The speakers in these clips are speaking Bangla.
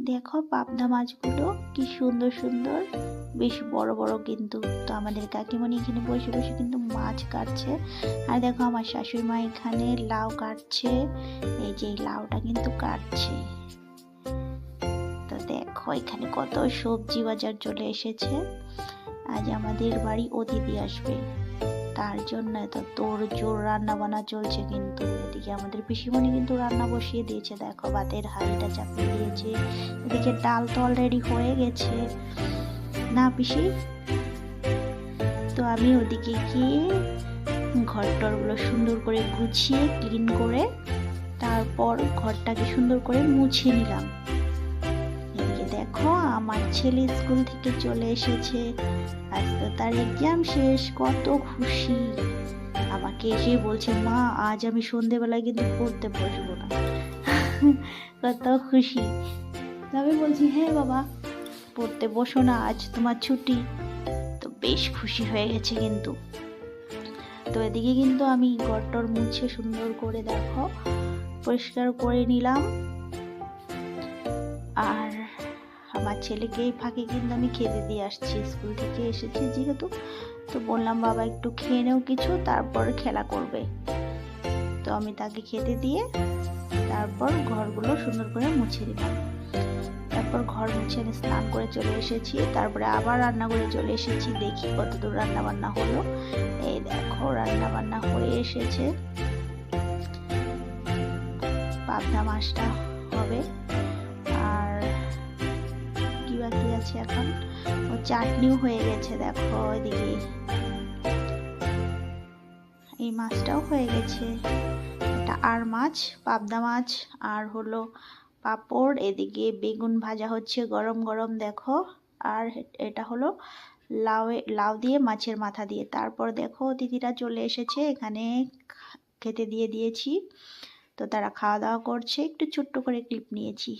দেখো পাবদা মাছগুলো কি সুন্দর সুন্দর, বেশ বড় বড় কিন্তু। তো আমাদের কাকিমণি এখানে বসে বসে কিন্তু মাছ কাটছে। আর দেখো আমার শাশুড়ি মা এখানে লাউ কাটছে, এই যে লাউটা কিন্তু কাটছে। তো দেখো এখানে কত সবজি বাজার চলে এসেছে। আজ আমাদের বাড়ি অতিথি আসবে, তার জন্য তো তোর জোর রান্না বান্না চলছে। কিন্তু এদিকে আমাদের পিসিমণি কিন্তু রান্না বসিয়ে দিয়েছে, দেখো ভাতের হাঁড়িটা চাপিয়ে দিয়েছে। এদিকে ডাল তো অলরেডি হয়ে গেছে না পিসি? তো আমি ওদিকে গিয়ে ঘর টরগুলো সুন্দর করে গুছিয়ে ক্লিন করে তারপর ঘরটাকে সুন্দর করে মুছে নিলাম। এদিকে দেখো আমার ছেলে স্কুল থেকে চলে এসেছে, আজ তো তার এক্সাম শেষ, কত খুশি। আমাকে এসে বলছে মা আজ আমি সন্ধেবেলায় কিন্তু পড়তে বসবো না। কত খুশি। তবে বলছি হ্যাঁ বাবা পড়তে বসো না, আজ তোমার ছুটি। তো বেশ খুশি হয়ে গেছে কিন্তু। তো এদিকে কিন্তু আমি ঘরটর মুছে সুন্দর করে দেখো পরিষ্কার করে নিলাম। আর আমার ছেলেকে এই ফাঁকে কিন্তু আমি খেতে দিয়ে আসছি, স্কুল থেকে এসেছি যেহেতু। তো বললাম বাবা একটু খেয়ে নেও কিছু, তারপর খেলা করবে। তো আমি তাকে খেতে দিয়ে তারপর ঘরগুলো সুন্দর করে মুছে দিলাম। তারপর ঘর মুছে আমি স্নান করে চলে এসেছি, তারপরে আবার রান্না করে চলে এসেছি। দেখি কতদূর রান্না বান্না হলো। এই দেখো রান্না বান্না হয়ে এসেছে, পাবদা মাছটা হবে। আর কি বাকি আছে এখন, ও চাটনিও হয়ে গেছে। দেখো এদিকে এই মাছটাও হয়ে গেছে। এটা আর মাছ, পাবদা মাছ আর হলো পাঁপড়। এদিকে বেগুন ভাজা হচ্ছে গরম গরম দেখো। আর এটা হলো লাউ দিয়ে মাছের মাথা দিয়ে। তারপর দেখো অতিথিরা চলে এসেছে, এখানে খেতে দিয়ে দিয়েছি। তো তারা খাওয়া দাওয়া করছে, একটু ছোট্ট করে ক্লিপ নিয়েছি।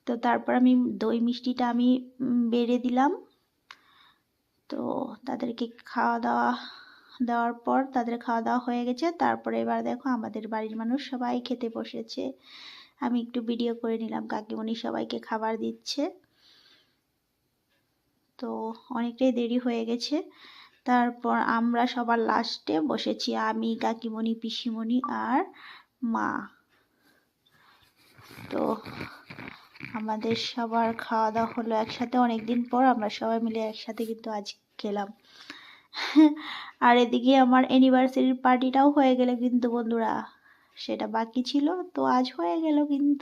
তো তারপর আমি দই মিষ্টিটা আমি বেড়ে দিলাম। তো তাদেরকে দেওয়ার পর তাদের খাওয়া দাওয়া হয়ে গেছে। তারপরে এবার দেখো আমাদের বাড়ির মানুষ সবাই খেতে বসেছে। আমি একটু ভিডিও করে নিলাম, কাকিমণি সবাইকে খাবার দিচ্ছে। তো অনেকটাই দেরি হয়ে গেছে। তারপর আমরা সবার লাস্টে বসেছি, আমি, কাকিমণি, পিসিমণি আর মা। তো আমাদের সবার খাওয়া দাওয়া হলো একসাথে, অনেকদিন পর আমরা সবাই মিলে একসাথে কিন্তু আজ খেলাম। আর এদিকে আমার অ্যানিভার্সারির পার্টিটাও হয়ে গেল কিন্তু বন্ধুরা, সেটা বাকি ছিল, তো আজ হয়ে গেল কিন্তু।